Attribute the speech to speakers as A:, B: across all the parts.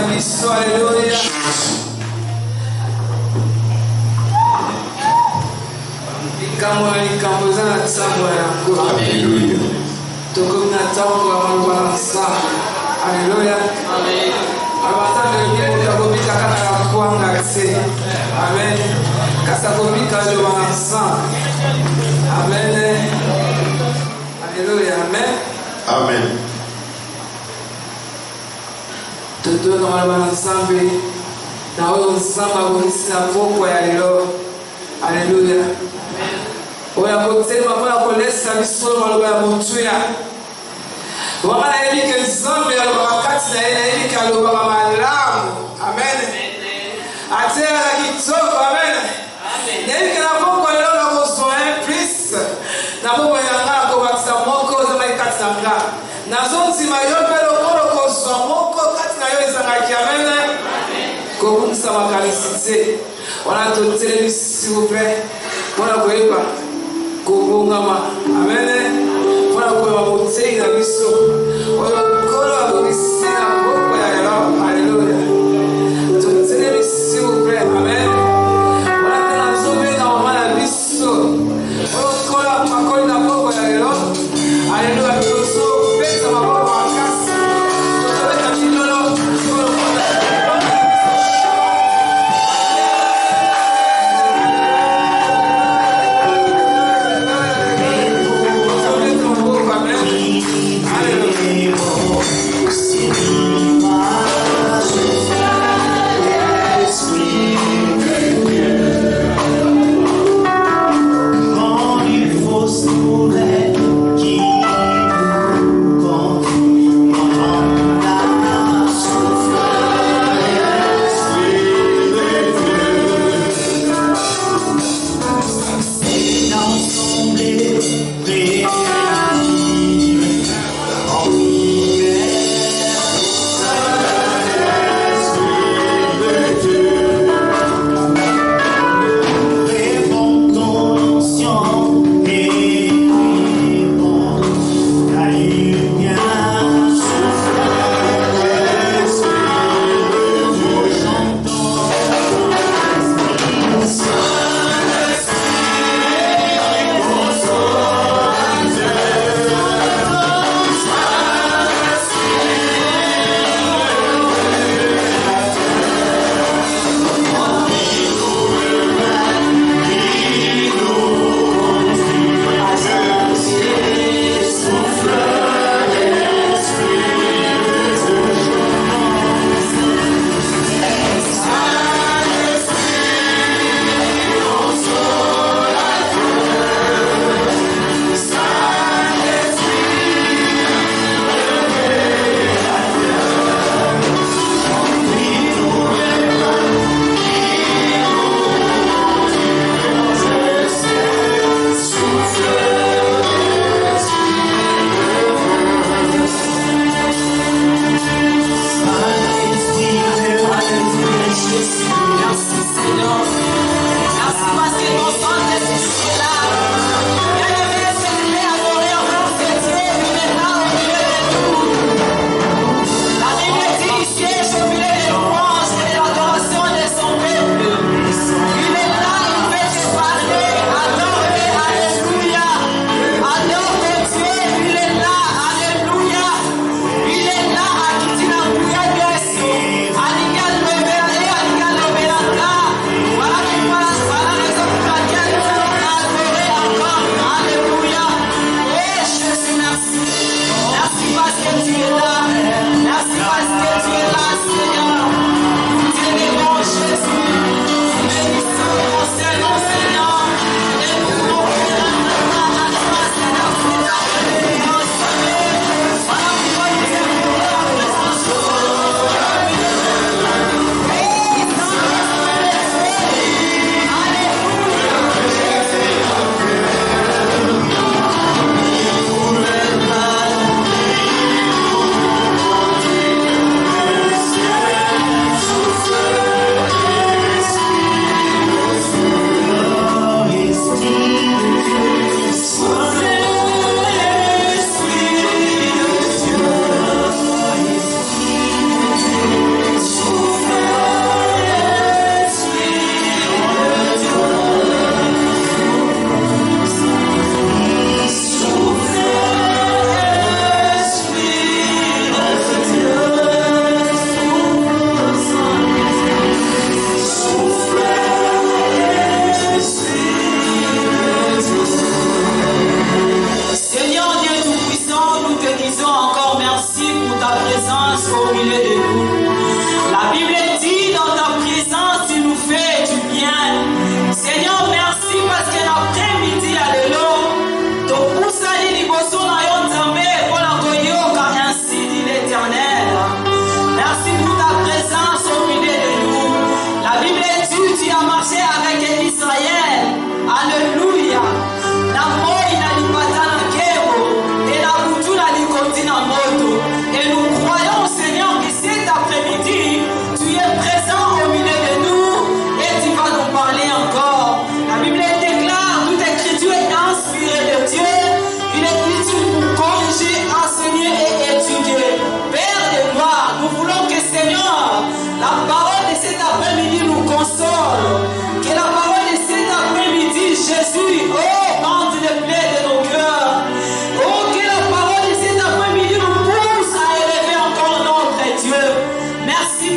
A: biso. Alléluia. Likambo eza na ntango yango.
B: Alléluia.
A: Tokomi na ntango ya maloba na nzambe. Alléluia. Abatanga moto akobika kaka na kwanga te. Amen. Kasi akobika loba na nzambe. Amen. Alléluia. Amen.
B: Amen.
A: Totoka maloba na nzambe na oyo nzambe abongisi na pokwa ya lelo. Alléluia. Oya kotelema mpona kolesa biso maloba ya motuya. Wama nayebi ke nzambe alobaka kati na ye nayebi ke alobaka malamu. Amen. Atelaka kitoko. Amen. Nayebi ke na pokwa lelo nakozwa plus na pokwa ya nga nakobakisa moko ozamaki kati na nga. Nazondima yo mpe lokolo kozwa moko kati na yo ezangaki. Amen. Kobungisa makanisi te. Wana totelemi s'il vous plaît mpona koyeba kobongama. Amen. Mpona koyeba motei na biso oyo nkolo abongisi na pokwa ya lelo. Alléluia. Totelemi s'il vous plaît. Amen. Wana mpe nazobenga mama na biso oyo nkolo akoli na pokwa ya lelo. Alléluia. Tozobeta maboko makasi. Tozobeta milolo. Hallelujah.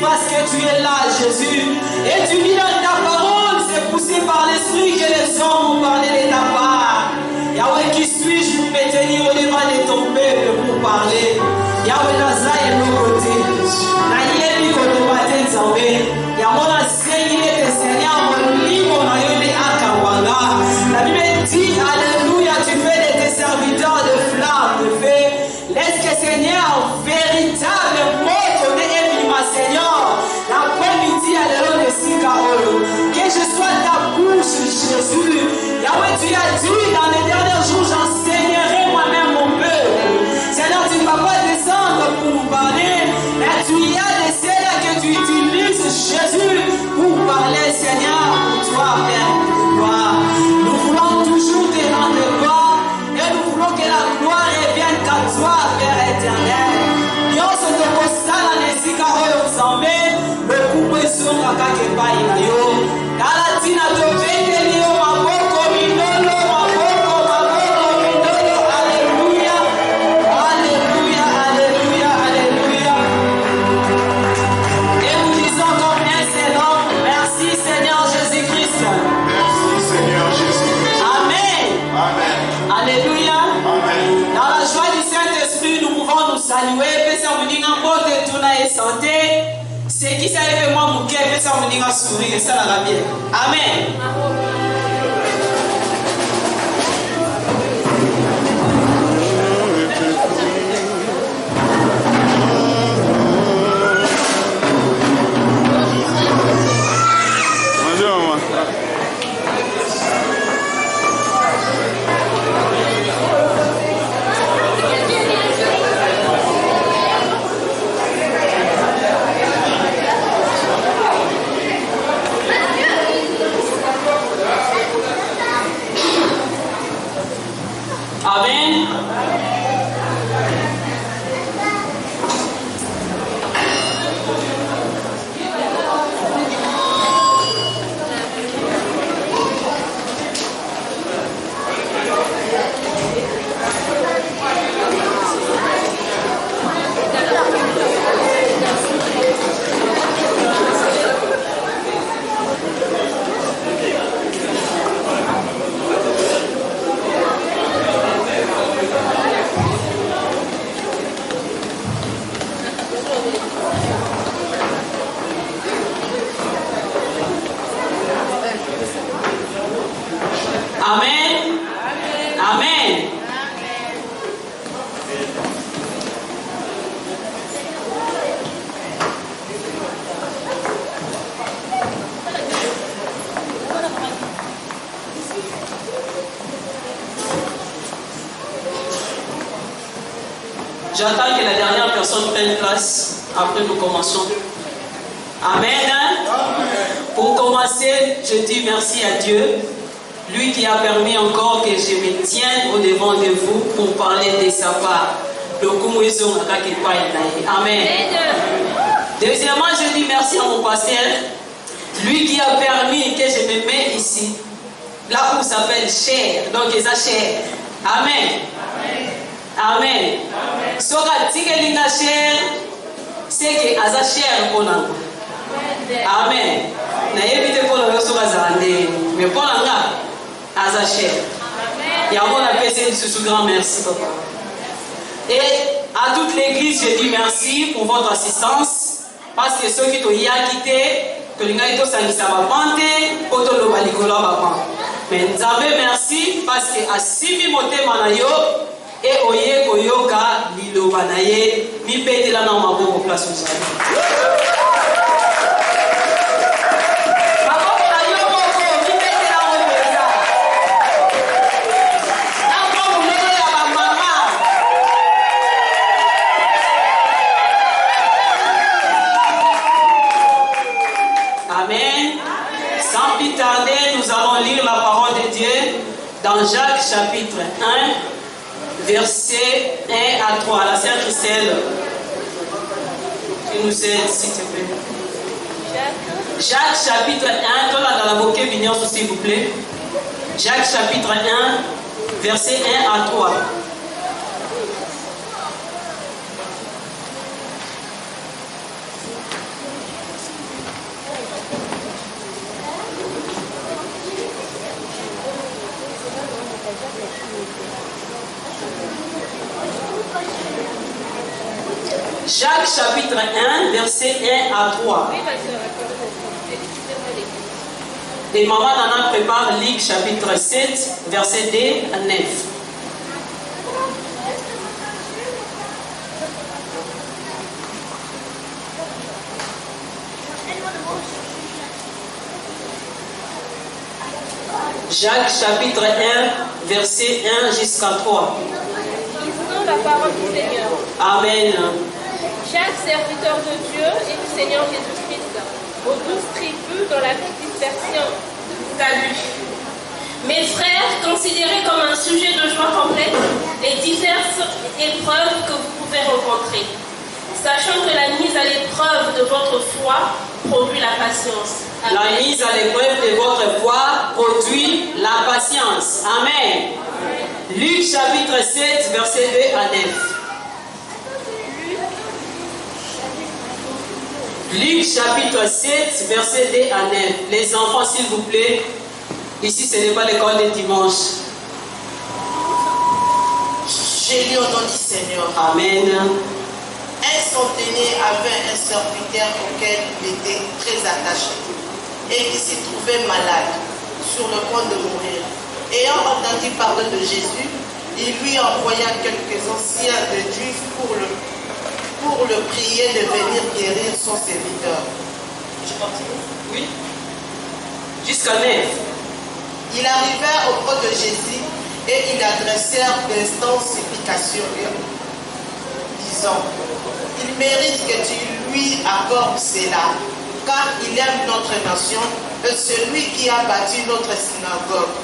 B: parce que tu es là, Jésus. Et tu dis dans ta parole, c'est poussé par l'esprit que les hommes ont parlé de ta part. Yahweh, qui suis-je pour me tenir au devant de ton peuple pour parler? Yahweh, Naza est nos côtés. Naïe, côté matin, Zambé. Yahweh, Seigneur, Seigneur, mon livre, mon aïe, Akawanga. La Bible dit, Alléluia, tu fais de tes serviteurs de flammes, de feu. Laisse que Seigneur, véritablement, ton ma Seigneur, l'après-midi, Alléluia, de Sikaolo. Que je sois ta bouche, Jésus. Yahweh, tu as dit dans les derniers jours, j'enseignerai moi-même mon peuple. Seigneur, tu ne vas pas descendre pour nous parler, mais tu y as des celles que tu utilises, Jésus, pour parler, Seigneur, pour toi, Père, gloire. Nous voulons toujours te rendre gloire et nous voulons que la gloire revienne qu'à toi, Père éternel. Dieu se te postale en esika oyo nzambe, le couple esongaka kepai na yo. Tala tina tobeteli yo maboko mindolo, maboko mindolo. Alléluia, alléluia, alléluia, alléluia. Et nous disons comme un seul homme, merci Seigneur Jésus-Christ.
C: Merci Seigneur Jésus-Christ.
B: Amen.
C: Amen.
B: Alléluia.
C: Amen.
B: Dans la joie du Saint-Esprit, nous pouvons nous saluer. Pesa muninga mbote tuna et santé. C'est qui ça fait moi mon cœur, pesa muninga sourire, ça la bien. Amen.
C: Bonjour maman.
B: Amen. Amen. Amen. J'attends que la dernière personne prenne place. Après, nous commençons. Amen. Pour commencer, je dis merci à Dieu. Lui qui a permis encore que je me tienne au devant de vous pour parler de sa part. Amen. Deuxièmement, je dis merci à mon pasteur. Lui qui a permis que je me mette ici. Là où ça s'appelle chair. Donc, il chair. Amen. Amen. Soka tikelinga chair. C'est que aza chair pour nous. Amen. Na yebite pour le soka zande. Mais pour nous. Azacher. Et avant la paix, c'est ce grand merci, papa. Et à toute l'église, je dis merci pour votre assistance. Parce que ceux qui t'ont quitté, que les gens sont allés pour te le balikolo. Mais nous avons merci parce que à Simi Mote Manayo et Oye Koyoka Lilo Banaye, mi pète là dans ma bonne place où ça. Dans Jacques chapitre 1, verset 1 à 3. La sœur Christelle, qui nous aide, s'il te plaît. Jacques chapitre 1, dans la bouquet vignon, s'il vous plaît. Jacques chapitre 1, verset 1 à 3. Jacques chapitre 1, verset 1 à 3.
D: Oui, ma soeur, excusez-moi les gars.
B: Et maman Nana prépare Luc chapitre 7, verset 2 à 9. Jacques chapitre 1, verset 1 jusqu'à 3.
D: Lisons la parole du Seigneur.
B: Amen.
D: Chaque serviteur de Dieu et du Seigneur Jésus-Christ, aux 12 tribus dans la dispersion, salut. Mes frères, considérez comme un sujet de joie complète les diverses épreuves que vous pouvez rencontrer, sachant que la mise à l'épreuve de votre foi produit la patience.
B: La mise à l'épreuve de votre foi produit la patience. Amen. Luc chapitre 7, verset 2 à 9. Luc chapitre 7, verset 2 à 9. Les enfants, s'il vous plaît, ici ce n'est pas l'école de dimanche.
E: J'ai lu au nom du Seigneur.
B: Amen.
E: Un centenier avait un serviteur auquel il était très attaché et qui s'y trouvait malade, sur le point de mourir. Ayant entendu parler de Jésus, il lui envoya quelques anciens de Juifs pour le prier de venir guérir son serviteur. Je continue.
B: Oui. Jusqu'à 9.
E: Ils arrivèrent auprès de Jésus et ils adressèrent d'instantes supplications, disant: il mérite que tu lui accordes cela, car il aime notre nation et celui qui a bâti notre synagogue.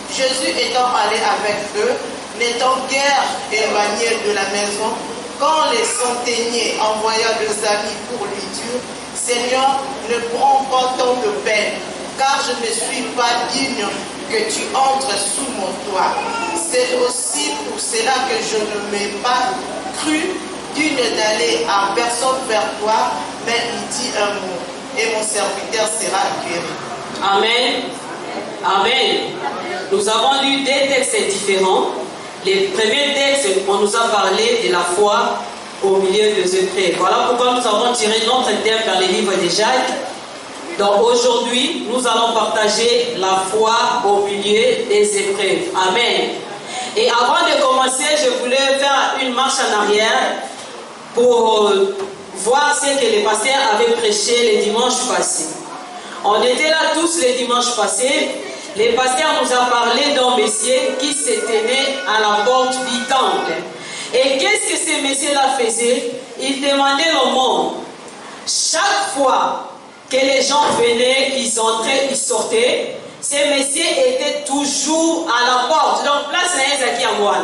E: Jésus étant allé avec eux, n'étant guère éloigné de la maison, quand les centeniers envoya deux amis pour lui dire: Seigneur, ne prends pas tant de peine, car je ne suis pas digne que tu entres sous mon toit. C'est aussi pour cela que je ne m'ai pas cru digne d'aller à personne vers toi, mais il dit un mot, et mon serviteur sera guéri.
B: Amen. Amen. Nous avons lu des textes différents. Les premiers textes, on nous a parlé de la foi au milieu des épreuves. Voilà pourquoi nous avons tiré notre thème dans les livres de Jacques. Donc aujourd'hui, nous allons partager la foi au milieu des épreuves. Amen. Et avant de commencer, je voulais faire une marche en arrière pour voir ce que les pasteurs avaient prêché les dimanches passés. On était là tous les dimanches passés. Les pasteurs nous ont parlé d'un messier qui se tenait à la porte du temple. Et qu'est-ce que ce messier-là faisait? Il demandait au monde. Chaque fois que les gens venaient, ils entraient, ils sortaient, ce messier était toujours à la porte. Donc, place n'est pas qui a moi.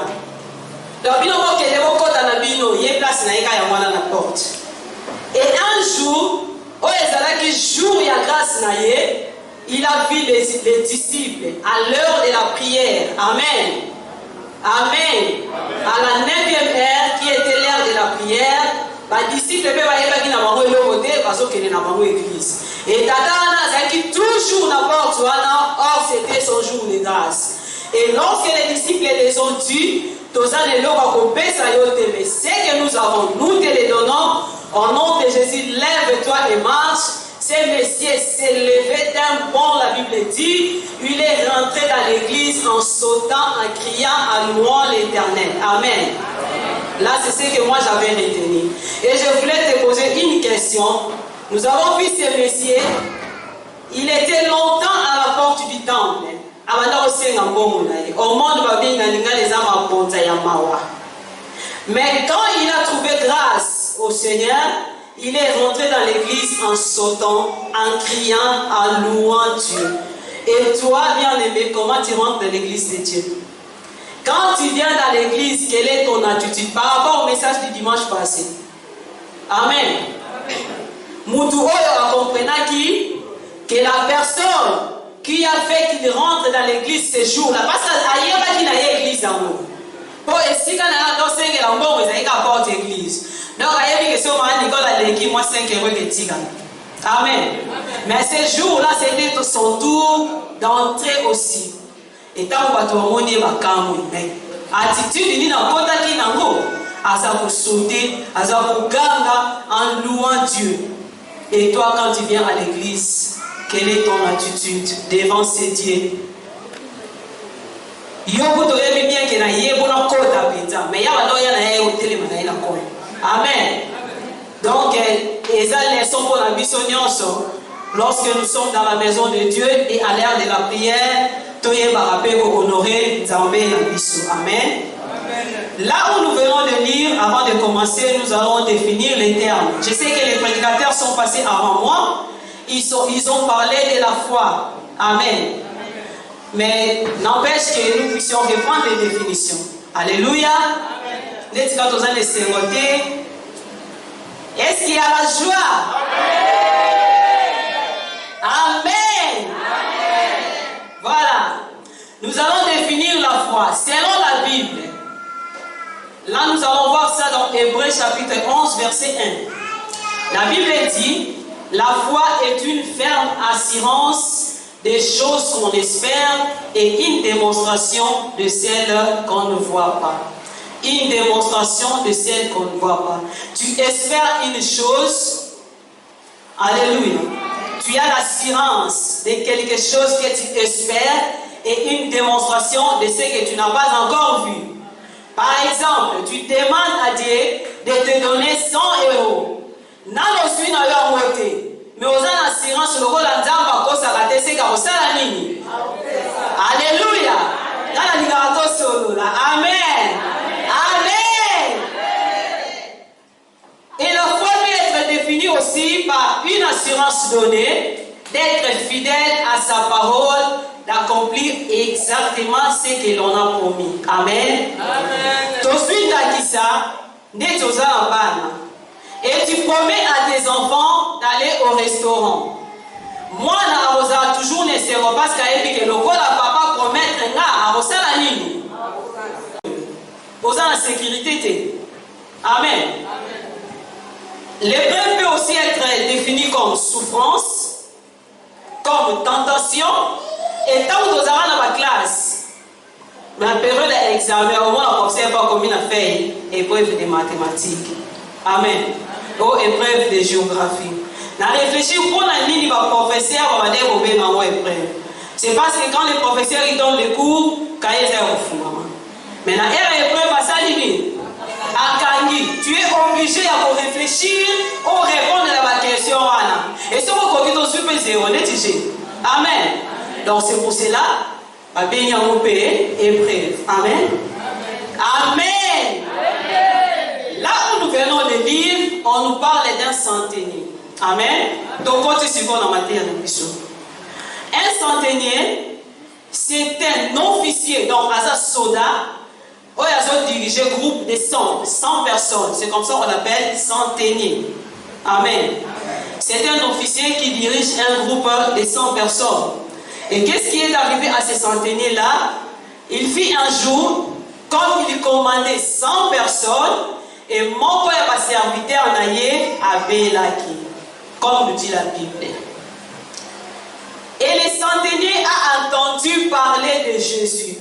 B: Donc, il y a place n'est pas à la porte. Et un jour, il y a grâce naïe, il a vu les disciples à l'heure de la prière. Amen. Amen. À la 9e heure, qui était l'heure de la prière, les disciples église. Et Tata qui toujours n'a pas or c'était son jour de grâce. Et lorsque les disciples les ont dit, mais ce que nous avons, nous te les donnons, au nom de Jésus, lève-toi et marche. Ce messier s'est levé d'un bond, la Bible dit, il est rentré dans l'église en sautant, en criant, en louant l'Éternel. Amen. Là, c'est ce que moi j'avais retenu. Et je voulais te poser une question. Nous avons vu ce messier, il était longtemps à la porte du temple. Mais quand il a trouvé grâce au Seigneur, il est rentré dans l'église en sautant, en criant, en louant Dieu. Et toi, bien-aimé, comment tu rentres dans l'église de Dieu? Quand tu viens dans l'église, quelle est ton attitude par rapport au message du dimanche passé? Amen. Moutou a compris que la personne qui a fait qu'il rentre dans l'église ce jour-là, parce qu'il n'y a pas d'église dans nous. Pour ici, quand on a fait la mort, il y a pas d'église. Donc, il y a une question, moi, 5 euros de tigre. Amen. Mais ce jour-là, c'était son tour d'entrer aussi. Et tant que tu as dit, attitude, il n'y a pas de aza sauter, aza ganga en louant Dieu. Et toi, quand tu viens à l'église, quelle est ton attitude devant ces dieux? Amen. Donc, lorsque nous sommes dans la maison de Dieu et à l'heure de la prière, honorer Amen. Là où nous venons de lire, avant de commencer, nous allons définir les termes. Je sais que les prédicateurs sont passés avant moi. Ils ont parlé de la foi. Amen. Mais n'empêche que nous puissions reprendre les définitions. Alléluia. Est-ce qu'il y a la joie? Amen. Voilà. Nous allons définir la foi selon la Bible. Là, nous allons voir ça dans Hébreux chapitre 11, verset 1. La Bible dit, la foi est une ferme assurance des choses qu'on espère et une démonstration de celles qu'on ne voit pas. Une démonstration de celles qu'on ne voit pas. Tu espères une chose, alléluia. Tu as l'assurance de quelque chose que tu espères et une démonstration de ce que tu n'as pas encore vu. Par exemple, tu demandes à Dieu de te donner 100 euros. Mais aux assurances, le rôle alléluia. Amen. Amen. Et la foi peut être définie aussi par une assurance donnée, d'être fidèle à sa parole, d'accomplir exactement ce que l'on a promis. Amen. Et tu promets à tes enfants d'aller au restaurant. Moi, je toujours ne sais pas parce que le papa promet à nini. Aux la sécurité. Amen. L'épreuve peut aussi être définie comme souffrance, comme tentation, et tant que nous avons dans ma classe, la période d'examen, au moins on observe comme une affaire, épreuve de mathématiques. Amen. Ou épreuve de géographie. On réfléchit pour la ligne du professeur, on va dire au épreuve. C'est parce que quand les professeurs ils donnent les cours, quand ils sont au fond. Mais la épreuve, ça dit tu es obligé à réfléchir ou répondre à la question. Et si vous avez zéro, amen. Donc c'est pour cela, épreuve. Amen. Amen. Là où nous venons de lire, on nous parle d'un centenier. Amen. Donc, quand tu dans la matière de mission. Un centenier, c'est un officier, donc à soda, où ils ont dirigé un groupe de 100 personnes. C'est comme ça qu'on appelle centenier. Amen. C'est un officier qui dirige un groupe de 100 personnes. Et qu'est-ce qui est arrivé à ce centenier-là? Il fit un jour, comme il commandait 100 personnes, et mon père va serviteur en aïe à Belaki, comme nous dit la Bible. Et le centenier a entendu parler de Jésus.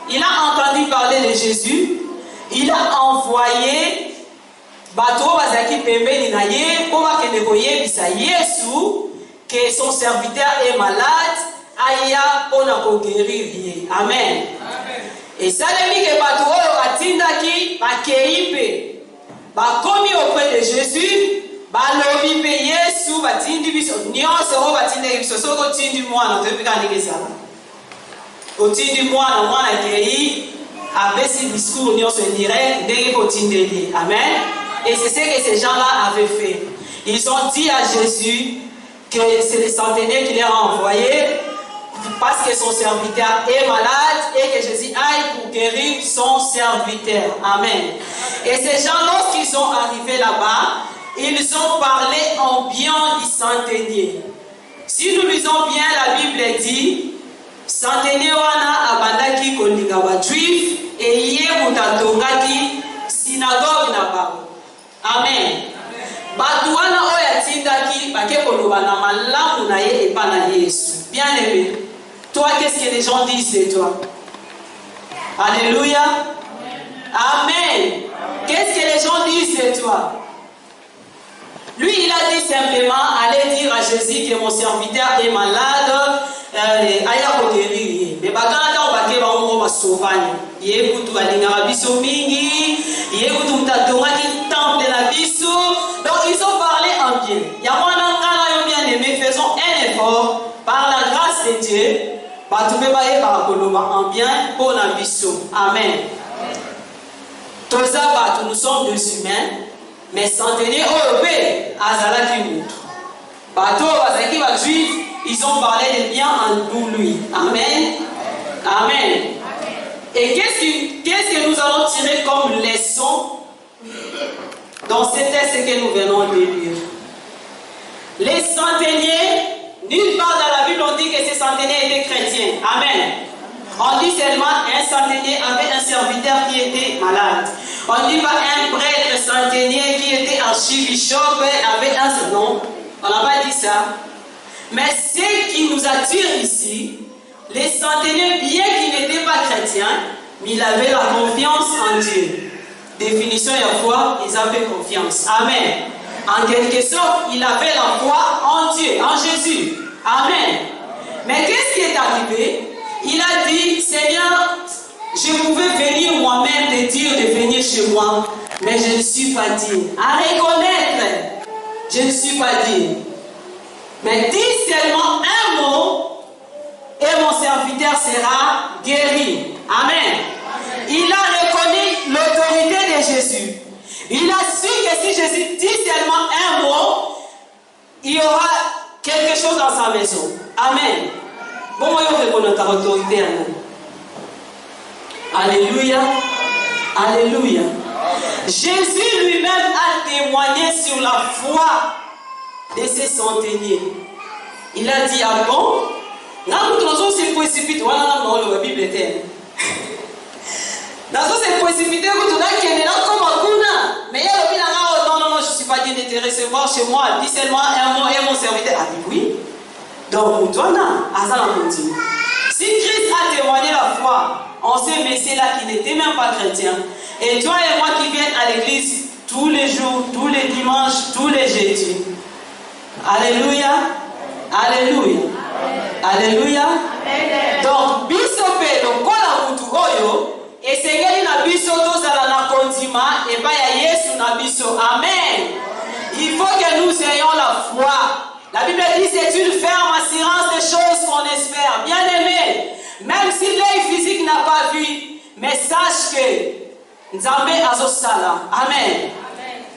B: Il a entendu parler de Jésus. Il a envoyé que son serviteur est malade. Amen. Et ça veut dire que commis auprès de Jésus, amen. Et c'est ce que ces gens-là avaient fait. Ils ont dit à Jésus que c'est le centenier qui les a envoyés parce que son serviteur est malade et que Jésus aille pour guérir son serviteur. Amen. Et ces gens, lorsqu'ils sont arrivés là-bas, ils ont parlé en bien du centenier. Si nous lisons bien, la Bible dit centenier wana abandaki kolinga ba juif et yé mutatongaki synagogue na bango. Amen. Batu wana oya tindaki bake koloba na malamu na ye epa na Yesu. Bien aimé. Toi, qu'est-ce que les gens disent de toi? Alléluia. Amen. Qu'est-ce que les gens disent de toi? Lui, il a dit simplement, allez dire à Jésus que mon serviteur est malade, aya ko guérir. Mais bakana on va keba on va sauver. Yekutu alinga biso mingi, yekutu mtatonga ki temple la biso. Donc ils ont parlé en bien. Yamana ngana yo bien aimé, faisons un effort par la grâce de Dieu. Batube ba e ba koloba en bien pour la biso. Amen. Toza ba nous sommes des humains. Mais centenaires européens, Azala qui montre. Bateau, Bazaki, Juifs, ils ont parlé de bien en lui. Amen. Amen. Et qu'est-ce que nous allons tirer comme leçon dans ce texte que nous venons de lire? Les centeniers, nulle part dans la Bible on dit que ces centeniers étaient chrétiens. Amen. On dit seulement un centenier avait un serviteur qui était malade. On dit pas un prêtre centenier qui était archibishop avait un nom. On n'a pas dit ça. Mais ce qui nous attire ici, les centeniers, bien qu'ils n'étaient pas chrétiens, mais ils avaient la confiance en Dieu. Définition de foi, ils avaient confiance. Amen. En quelque sorte, ils avaient la foi en Dieu, en Jésus. Amen. Mais qu'est-ce qui est arrivé? Il a dit, Seigneur, je pouvais venir moi-même te dire de venir chez moi, mais je ne suis pas digne. À reconnaître, je ne suis pas digne. Mais dis seulement un mot et mon serviteur sera guéri. Amen. Il a reconnu l'autorité de Jésus. Il a su que si Jésus dit seulement un mot, il y aura quelque chose dans sa maison. Amen. Bon, moi, je reconnais ta autorité. Alléluia. Alléluia. Jésus lui-même a témoigné sur la foi de ces centeniers. Il a dit, ah bon? Là, nous avons se précipiter. Voilà, dans la Bible est. Dans ce précipité, vous avez là comme un kuna. Mais il y a le non, je ne suis pas digne de te recevoir chez moi. Dis seulement un mot et mon serviteur. Ah oui. Donc, pour toi, si Christ a témoigné la foi, on sait, mais c'est là qui n'était même pas chrétien. Et toi et moi qui viennent à l'église tous les jours, tous les dimanches, tous les jeudis. Alléluia. Alléluia. Alléluia. Donc, bisope, le kola mutu oyo, et c'est na biso tozala na kondima, et pas ya Yesu na biso. Amen. Il faut que nous ayons la foi. La Bible dit c'est une ferme assurance des choses qu'on espère. Bien aimé, même si l'œil physique n'a pas vu, mais sache que Nzambe azosala. Amen.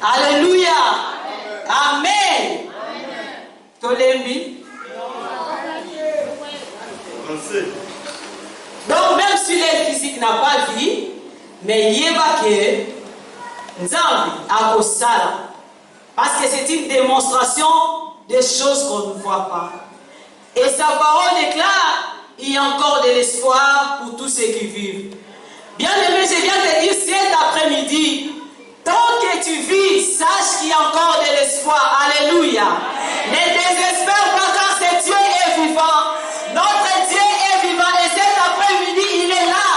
B: Alléluia. Amen. Tolembi. Donc même si l'œil physique n'a pas vu, mais yeba que Nzambe azosala. Parce que c'est une démonstration des choses qu'on ne voit pas. Et sa parole déclare, il y a encore de l'espoir pour tous ceux qui vivent. Bien aimé, je viens te dire cet après-midi, tant que tu vis, sache qu'il y a encore de l'espoir. Alléluia. Ne désespère pas car ce Dieu est vivant. Notre Dieu est vivant et cet après-midi, il est là.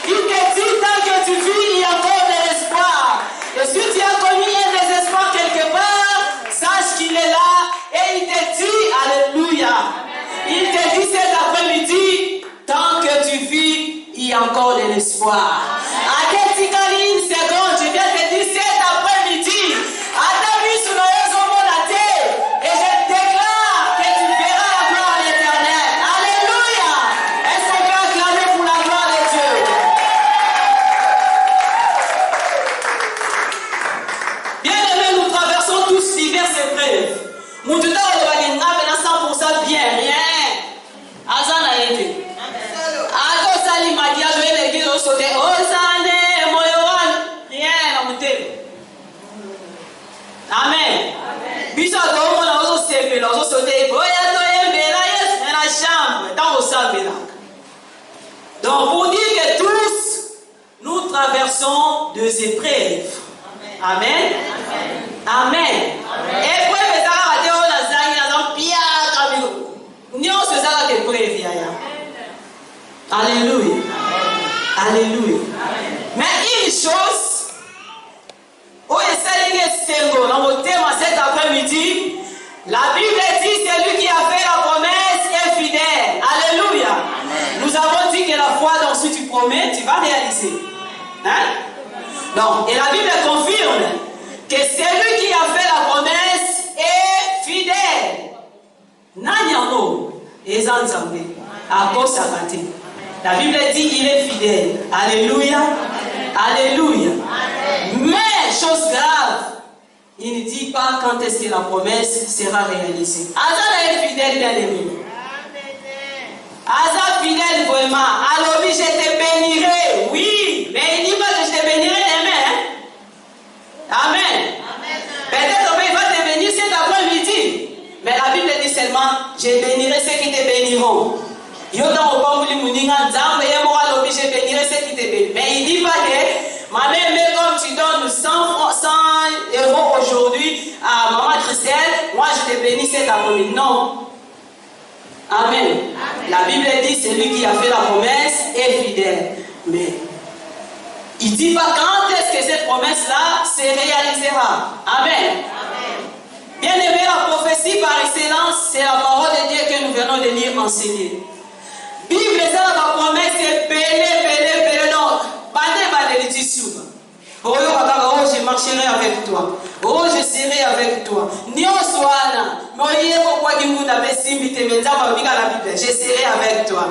B: Il te dit, tant que tu vis, il y a encore de l'espoir. Et si tu as connu un désespoir quelque part, sache qu'il est là. Et il te dit, alléluia, il te dit cet après-midi, tant que tu vis, il y a encore de l'espoir. À une seconde, je viens te dire cet après-midi, à ta vie sur le et je déclare que tu verras la gloire de l'Éternel. Alléluia. Est-ce qu'on peut acclamer pour la gloire de Dieu? Bien aimés, nous traversons tous diverses épreuves. Mon tuteur est à 100% bien, rien. Azana été. Ako sali madia je vais l'église au sauté. Oh sane moyowan. Rien à monter. Amen. Bisa do mona ozo sebe la ozo sauté. Boya to yembela yes na la chambre dans au sabela. Donc pour dire que tous nous traversons des épreuves. Amen. Amen. Épreuve est Alléluia. Alléluia. promets, tu vas réaliser. Hein? Donc, et la Bible confirme que celui qui a fait la promesse est fidèle. Nanyamo, Ezanzambe, à cause la Bible dit qu'il est fidèle. Alléluia. Alléluia. Mais, chose grave, il ne dit pas quand est-ce que la promesse sera réalisée. Azar est fidèle, bien aimé. Azar fidèle vraiment. Alors oui, je te bénirai. Oui, mais il ne dit pas que je te bénirai demain. Hein? Amen. Peut-être qu'il va te bénir cet après-midi. Mais la Bible dit seulement, je bénirai ceux qui te béniront. Je bénirai ceux qui te bénissent. Mais il ne dit pas que, ma mère, mais comme tu donnes 100 euros aujourd'hui à maman Christelle, moi je te bénis cet après-midi. Non. Amen. La Bible dit, celui qui a fait la promesse est fidèle. Mais il ne dit pas quand est-ce que cette promesse-là se réalisera. Amen. Bien aimé, la prophétie par excellence, c'est la parole de Dieu que nous venons de lire enseigner. Bible, ça, la promesse est belé, non. Oh, je marcherai avec toi. Oh, je serai avec toi. Je serai avec toi.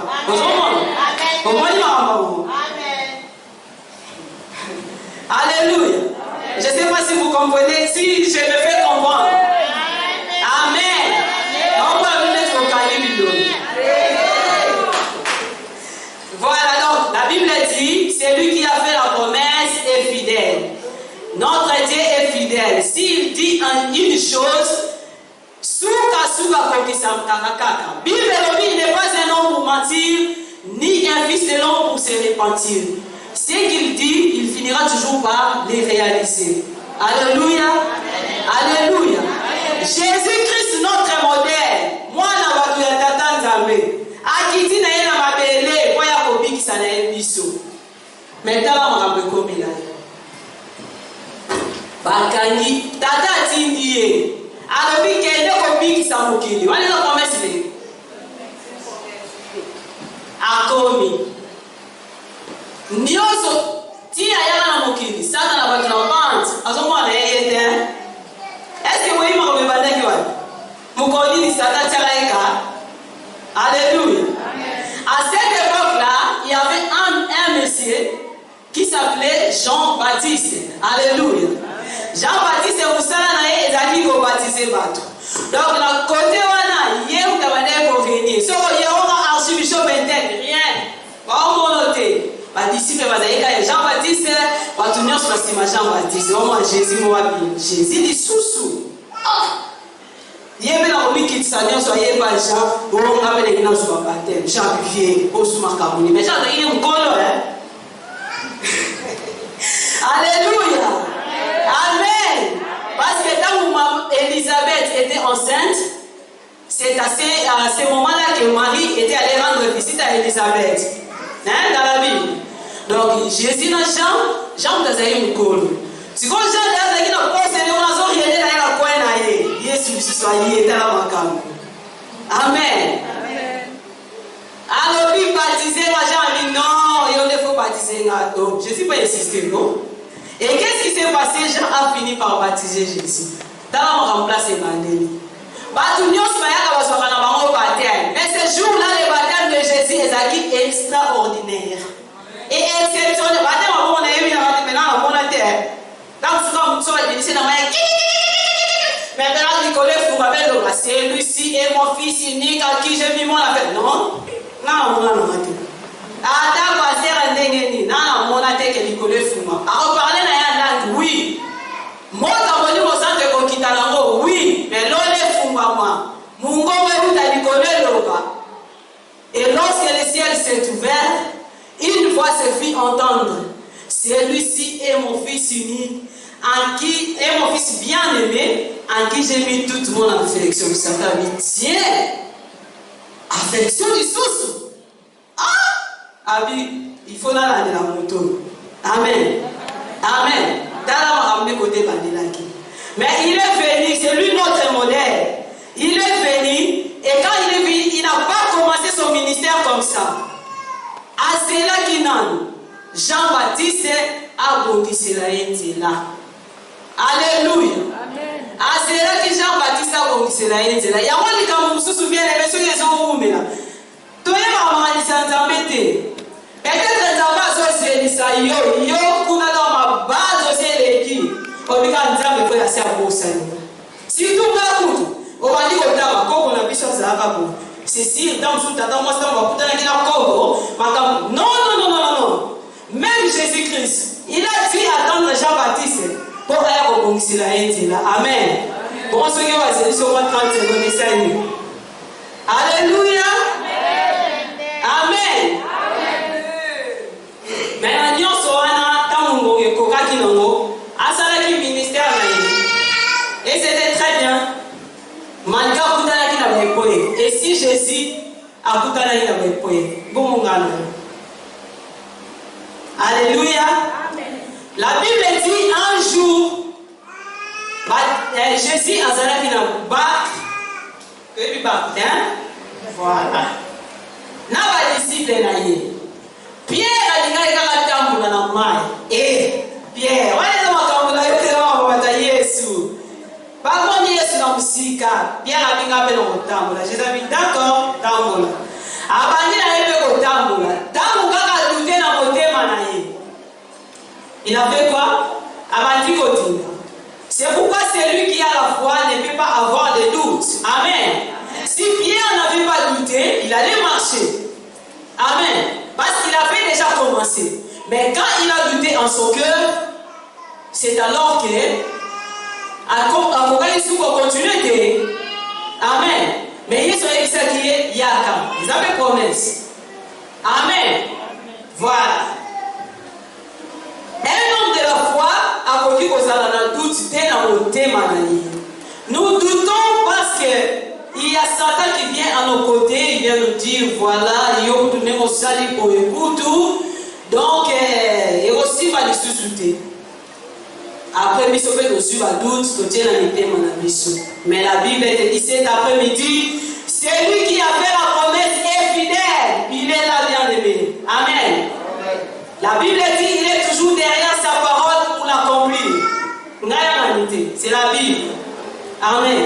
B: Alléluia. Je ne sais pas si vous comprenez, si je me fais comprendre. Amen. On va vous mettre au calibre. Voilà, donc la Bible dit, celui qui a fait la promesse est fidèle. Notre Dieu est fidèle. S'il dit une chose, Bible il n'est pas un homme pour mentir, ni un fils de l'homme pour se repentir. Ce qu'il dit, il finira toujours par les réaliser. Alléluia. Alléluia. Jésus-Christ, notre modèle. Moi, je vais vous Akiti na yena mabele kwa ya kobi kisana ebiso. Metala makambe komela. Bakangi tata tindiye. Alobi kende kobi kisamukili. Wale na promesse de. Akomi. Nyoso tia yana na mukili. Sasa na bakina band. Azomwa na yete. Est-ce que vous m'avez bandé quoi? Mukoli ni sata taraika. Alléluia. À cette époque-là, il y avait un monsieur qui s'appelait Jean-Baptiste. Alléluia. Jean-Baptiste, vous savez, il a dit qu'on baptisait bateau. Donc, le côté où il y a un cabinet pour venir. Si il y a un archibishop interne, rien. On va noter. Disciple Jean-Baptiste, Patunios Fassima Jean-Baptiste. Moi, Jésus, moi, Jésus dit sous-sous. Yéme na omi kitsanyo so yeba Jean bo ngabele ina so baptême Jean Vieux osuma kamuni mais Jean il est mkolo Alléluia. Amen. Parce que quand Élisabeth était enceinte, c'est à ce moment-là que Marie était allée rendre visite à Élisabeth. Hein, dans la Bible. Donc Jésus na Jean dazaye mkolo. Si quand Jean dazaye na pose le onazo riende na la kwa na ye. Amen. Alors, puis baptiser, les gens disent non, il ne faut baptiser. Donc, je ne suis pas insisté, non? Et qu'est-ce qui s'est passé? Jean a fini par baptiser Jésus. Dans la remplace Emmanuel. Mais ce jour-là, le baptême de Jésus est extraordinaire. Et exceptionnel. On a eu maintenant la terre. Quand vous avez dit, maintenant, Nicolas Fourbabel, c'est Lucie et mon fils unique à qui j'ai mis mon appel. Non? Non, non, non. Attends, voici un déguéni. Non, mon appel que Nicolas Fourbabel. Alors, parler dans la langue, oui. Moi, quand on dit au centre de Kokitalango, oui. Mais l'on est Fourbabel. Mon gomme est à Nicolas Loba. Et lorsque le ciel s'est ouvert, une voix se fit entendre. Celui-ci est mon fils unique. En qui est mon fils bien-aimé, en qui j'ai mis toute mon affection. Ça t'a mis, tiens, affection du sous. Ah, il faut la moto. Amen. Amen. Mais il est venu, c'est lui notre modèle. Il est venu, et quand il est venu, il n'a pas commencé son ministère comme ça. azelaki nani? Jean-Baptiste abongisela ye nzela. Alléluia. Azelaki Jean-Baptiste abongisela ye nzela. Yango likambo mosusu bien-aimé soki ezowumela toyeba makanisa nzambe te. Peut-être nzambe azozelisa yo kuna na mabazo ozeleki obika nzambe mpo yasi abosani. Surtout nga kutu obandi kotaba koko na biso azalaka bo. C'est si dans tout temps moi ça va putain na Congo makambo. Non. Même Jésus-Christ, il a dit attendre Jean-Baptiste pour aller au Bongisi la Nzela. Amen. Bon ce que va c'est sur 30 secondes ça. Alléluia. Amen. Mais nous sommes dans le coca qui n'ont pas ministère et c'était très bien. Malgré qui n'avait pas. Et si Jésus a qui n'avait pas. Bon Alléluia. La Bible dit un jour, Jésus a zalaki na bac, et voilà. Na ba disciple na ye. Pierre alinga kaka tambula na mai. Pierre, wale makambo na yote na wata Yesu. Bakoni Yesu na musika. Pierre alinga pe na tambula. Jésus a dit d'accord, tambula. Abandi na yebe ko tambula. Tangu kaka dute na motema na ye. Il a fait quoi? Abandi kotinga. C'est pourquoi celui qui a la foi ne peut pas avoir de doutes. Amen. Si Pierre n'avait pas douté, il allait marcher. Amen. Parce qu'il avait déjà commencé. Mais quand il a douté en son cœur, c'est alors que il faut continuer. Amen. Mais il y a ça qui est Yaka. Ils avaient promesse. Amen. Voilà. Un homme de la foi a connu qu'on a un doute dans le thème. Nous doutons parce que il y a Satan qui vient à nos côtés, il vient nous dire voilà, il y a un sali pour écouter. Donc, il aussi va les sous-souter. Après, il faut aussi va doute, que Dieu n'a pas mon ambition. Mais la Bible dit cet après-midi, celui qui a fait la promesse est fidèle. Il est là, bien-aimé. Amen. La Bible dit il est toujours derrière sa parole pour l'accomplir. C'est la Bible. Amen.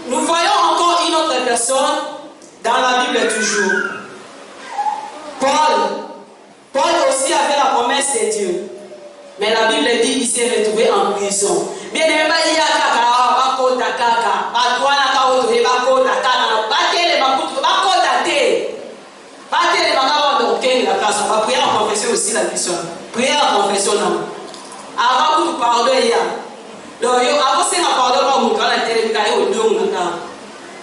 B: Nous voyons encore une autre personne dans la Bible toujours. Paul aussi avait la promesse de Dieu. Mais la Bible dit qu'il s'est retrouvé en prison. Bien aimé, il y a la prière en confession aussi la mission. Prière en confession non. Avant que nous parlons il y a. Donc avant c'est la pardon pas mon quand la télé au don là.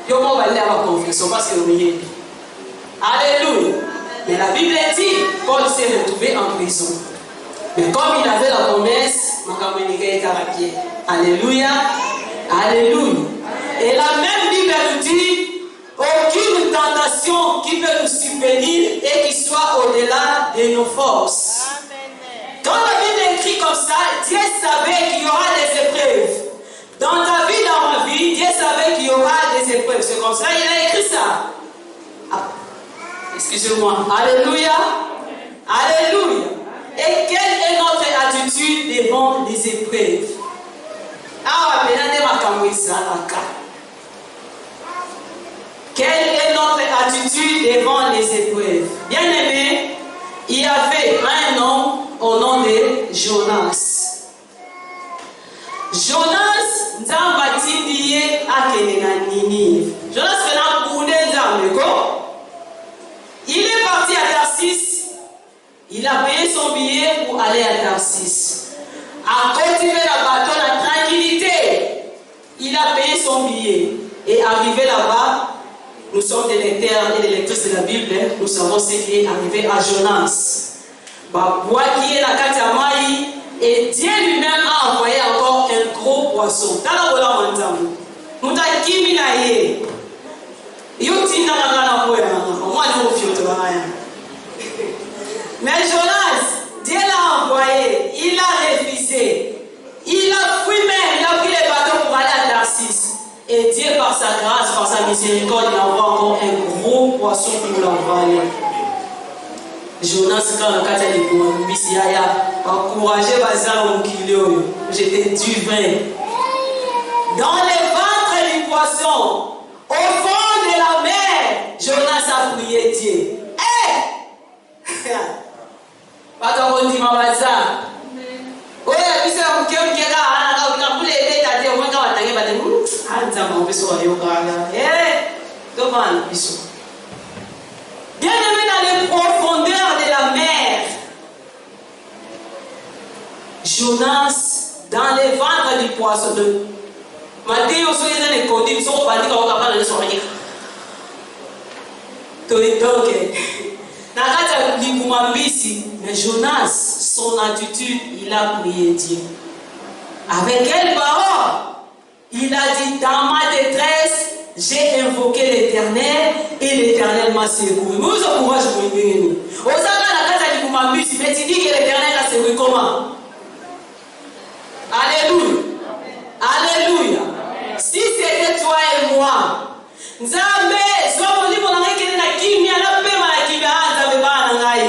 B: Yo mon va aller à la confession parce que on y est. Alléluia. Mais la Bible dit Paul s'est retrouvé en prison. Mais comme il avait la promesse, alléluia. Alléluia. Et la même Bible nous dit aucune tentation qui peut nous subvenir et qui soit au-delà de nos forces. Amen. Quand la Bible écrit comme ça, Dieu savait qu'il y aura des épreuves. Dans ta vie, dans ma vie, Dieu savait qu'il y aura des épreuves. C'est comme ça, il a écrit ça. Excusez-moi. Alléluia. Alléluia. Et quelle est notre attitude devant les épreuves? Quelle est notre attitude devant les épreuves? Bien aimé, il y avait un homme au nom de Jonas. Jonas, Nzambatindie akenena Ninive. Jonas fena bounde Nzambeko. Il est parti à Tarsis. Il a payé son billet pour aller à Tarsis. A cultivé la bateau la tranquillité. Il a payé son billet. Et arrivé là-bas, nous sommes des lecteurs et des lectrices de la Bible. Nous savons ce qui est arrivé à Jonas. Qui est la Katamai. Et Dieu lui-même a envoyé encore un gros poisson. Mais Jonas, Dieu l'a envoyé, il a refusé. Il a fui même, il a pris les bateaux pour aller à Tarsis. Et Dieu, par sa grâce, par sa miséricorde, il envoie encore un gros poisson pour l'envoyer. Jonas quand on a dit pour Messiah, encourager Bazar au kilo, j'étais du vin. Dans les ventres du poisson, au fond de la mer, Jonas a prié Dieu. Hé! Pas comme on dit ma Bazar. Oui, puis c'est un qui est là, on a voulu aider ta tête, on va t'attaquer, on va dire, ah, nous avons besoin de yoga. Eh, comment ils sont? Bien aimé dans les profondeurs de la mer. Jonas, dans les ventres du poisson de Matthieu, soyez les conduits, ils sont pas dit qu'on va pas le soigner. Donc, mais Jonas, son attitude, il a prié Dieu. Avec quelle parole? Il a dit, dans ma détresse, j'ai invoqué l'Éternel et l'Éternel m'a secouru. Nous encourageons pour nous. Au sein de la casa du Koumambisi, mais tu dis que l'Éternel a secouru comment? Alléluia. Alléluia. Si c'était toi et moi, Nzambe, somo libo na ngeke na kimia na pema na kimia Nzambe bana ngai.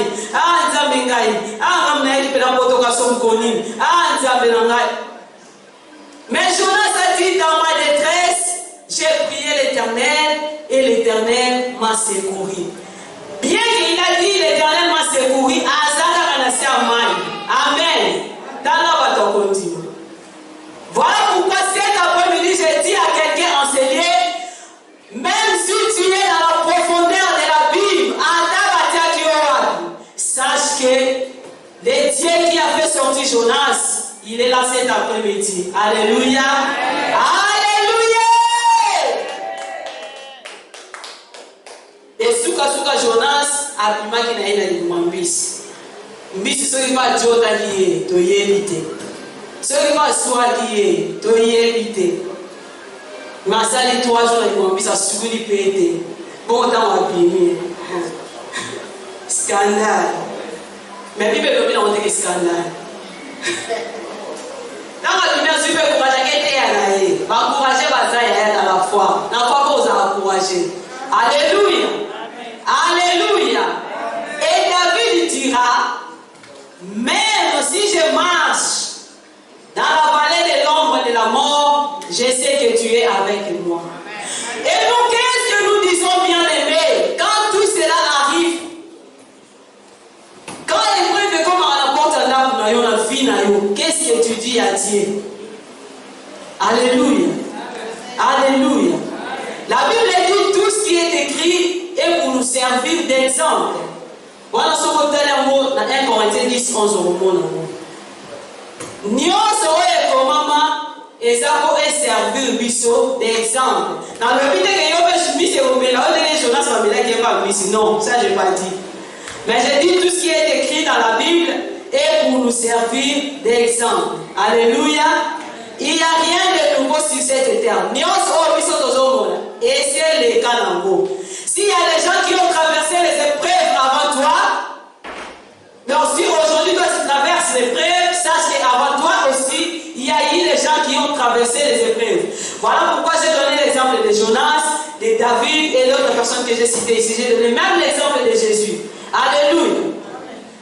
B: Nzambe ngai. Ngamna ili pela potoka somo koni. Nzambe na ngai. Mais Jonas a dit dans ma détresse, j'ai prié l'Éternel et l'Éternel m'a secouru. Bien qu'il a dit l'Éternel m'a secouru, Azaka kanasi amani. Amen. Dans la bataille continue. Voilà pourquoi cet après-midi, j'ai dit à quelqu'un enseigné, même si tu es dans la profondeur de la Bible, sache que le Dieu qui a fait sortir Jonas, il est là cet après-midi. Alléluia. Alléluia. Et souka Jonas a pu marquer dans le Mambis. Mbisi ce qui va Jota lié, to yébité. Ce qui va soit lié, to yébité. Mais ça, les 3 jours, ils vont ça souffle du pété. Bon, dans la Bible. Scandale. Mais Bible est bien, on dit scandale. Dans la Bible, je vais encourager quelqu'un à aller. Encourager Bazaïa dans la foi. Dans la foi, vous encourager. Alléluia. Alléluia. Et David dira, même si je marche dans la vallée de l'ombre de la mort, je sais que tu es avec moi. Et donc, qu'est-ce que nous disons, bien-aimés, quand tout cela arrive? Quand l'épreuve est comme à la porte d'âme, la vie, qu'est-ce que tu dis à Dieu? Alléluia. Alléluia. La Bible dit tout ce qui est écrit est pour nous servir d'exemple. Voilà ce que nous avons dans 1 Corinthiens 10, 11 au monde. Nyonso oyo ekomama eza po eservir biso d'exemple. Dans le but que yo pe bisi obela o Jonas famila qui pas bisi, non, ça je pas dit. Mais j'ai dit tout ce qui est écrit dans la Bible est pour nous servir d'exemple. Alléluia. Il n'y a rien de nouveau sur cette terre. Nyonso oyo biso tozomona et c'est le cas nango. S'il y a des gens qui ont traversé les épreuves avant toi, donc si aujourd'hui toi tu traverses l'épreuve, sache qu'avant toi aussi, il y a eu des gens qui ont traversé les épreuves. Voilà pourquoi j'ai donné l'exemple de Jonas, de David et d'autres personnes que j'ai citées ici. J'ai donné même l'exemple de Jésus. Alléluia.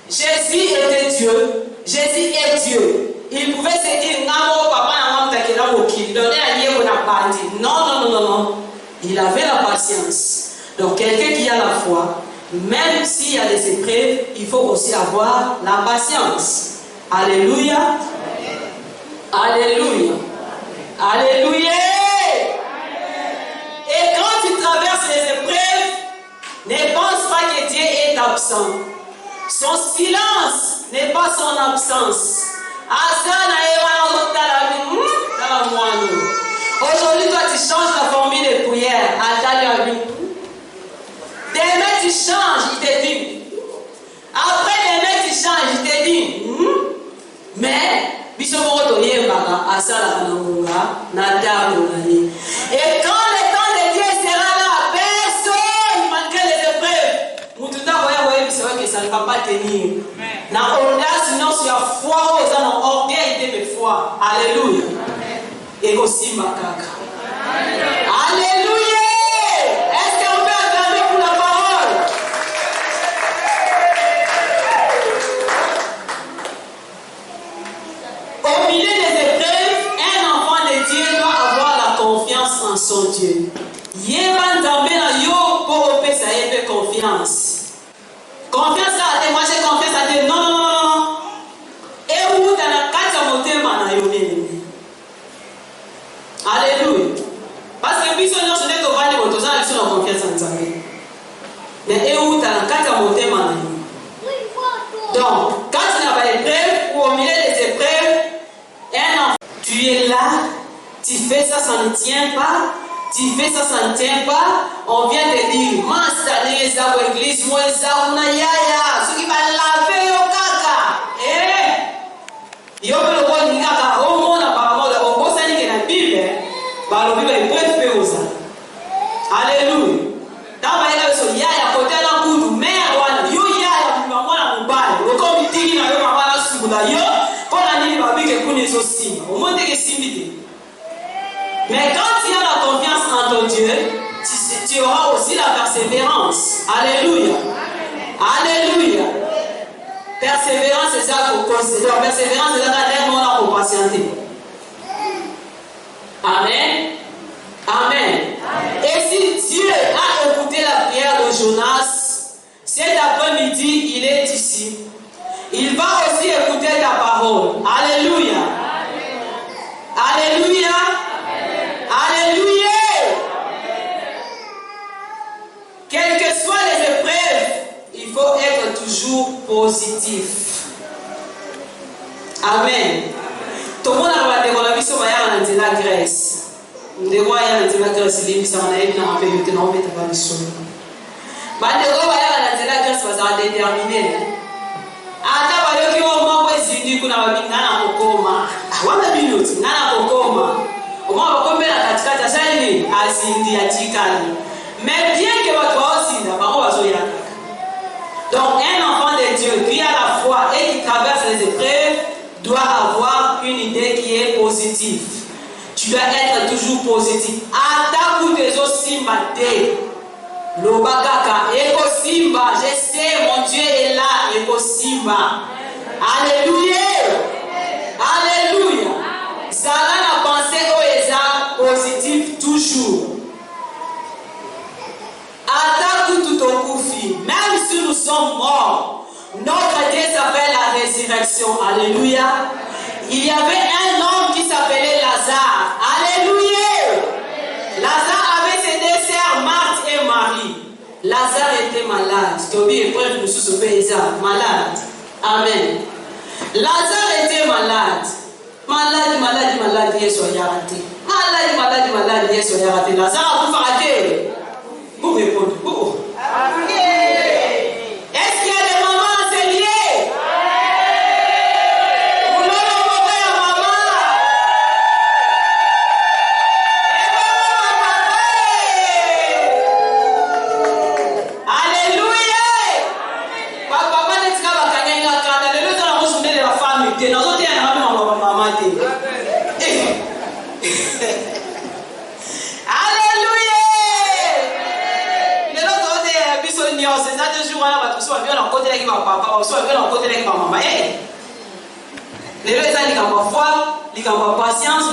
B: Jésus était Dieu. Jésus est Dieu. Il pouvait se dire, non, papa, non. Il avait la patience. Donc quelqu'un qui a la foi, même s'il y a des épreuves, il faut aussi avoir la patience. Alléluia. Alléluia. Alléluia. Et quand tu traverses les épreuves, ne pense pas que Dieu est absent. Son silence n'est pas son absence. Aujourd'hui, toi, tu changes la formule de prière. Demain, tu changes, il te dit. Après, demain, tu changes, il te dit. Mais, et quand le temps de Dieu sera là, personne, malgré les épreuves, ça ne va pas tenir. Sinon, sur la foi, aux gens ont orgueil de foi. Alléluia. Et aussi ma caca. Alléluia. Est-ce qu'on peut acclamer pour la parole? son Dieu. Yeba Nzambe na yo pour opesa yebe confiance. Confiance à moi j'ai confiance à Dieu. Non. Et où t'as la carte motema na yo nene. Alléluia. Parce que biso nyonso nde tovandi ko tozala biso na confiance en Nzambe. Mais et où t'as la carte motema na yo. Donc, quand tu n'as pas d'épreuve ou au milieu des épreuves, un enfant, tu es là, tu fais ça, ça ne tient pas, tu fais ça, ça ne tient pas, on vient te dire, m'installer ça pour l'église, moi ça, on a yaya, ceux qui va laver au caca. Yo peut le voir, il y a au monde apparemment, au beau ça n'est que la Bible, bah le Bible est prêt de faire ça. Alléluia. Dans ma yaya, so yaya, côté la boudou, mère, yo yaya, maman la mobile, le comité na yo maman la soula yo, pour la nuit va que connaît aussi, au moins que simité. Mais quand tu as la confiance en ton Dieu, tu auras aussi la persévérance. Alléluia. Alléluia. Persévérance, c'est ça pour considérer. Persévérance, c'est ça pour patienter. Amen. Amen. Et si Dieu a écouté la prière de Jonas, cet après-midi, il est ici. Il va aussi écouter ta parole. Alléluia. Alléluia. Alléluia. Quelles que soient les épreuves, il faut être toujours positif. Amen. Tout le monde a dit qu'on a vu ce matin dans la Grèce. On dit qu'on a vu la Grèce, il y a un peu de temps, mais tu vas le sauver. Mais on dit qu'on a vu la Grèce, ça va déterminer. Ata baloki o mambo ezindi kuna babingana kokoma. Wana minuti ngana kokoma. Oma bakombela katikati asali azindi atikali. Mais bien que votre aussi là, par contre, donc un enfant de Dieu qui a la foi et qui traverse les épreuves doit avoir une idée qui est positive. Tu dois être toujours positif. Ataku dezo simba te. Lobakaka, Eko Simba, je sais, mon Dieu est là, Eko Simba. Alléluia. Alléluia. Zala la pensée oeza positive toujours. Ataku tout au koufi. Même si nous sommes morts, notre Dieu s'appelle la résurrection. Alléluia. Il y avait un homme qui s'appelait Lazare. Alléluia. Lazare avait ses deux sœurs, Marthe et Marie. Lazare était malade. Tobi est prêt de nous malade. Amen. Lazare était malade. Malade, il est sur Yarate. Malade, il est sur Yarate. Lazare, vous raté. Vous répondez. Est-ce qu'il y a des mamans enseignées? Patience,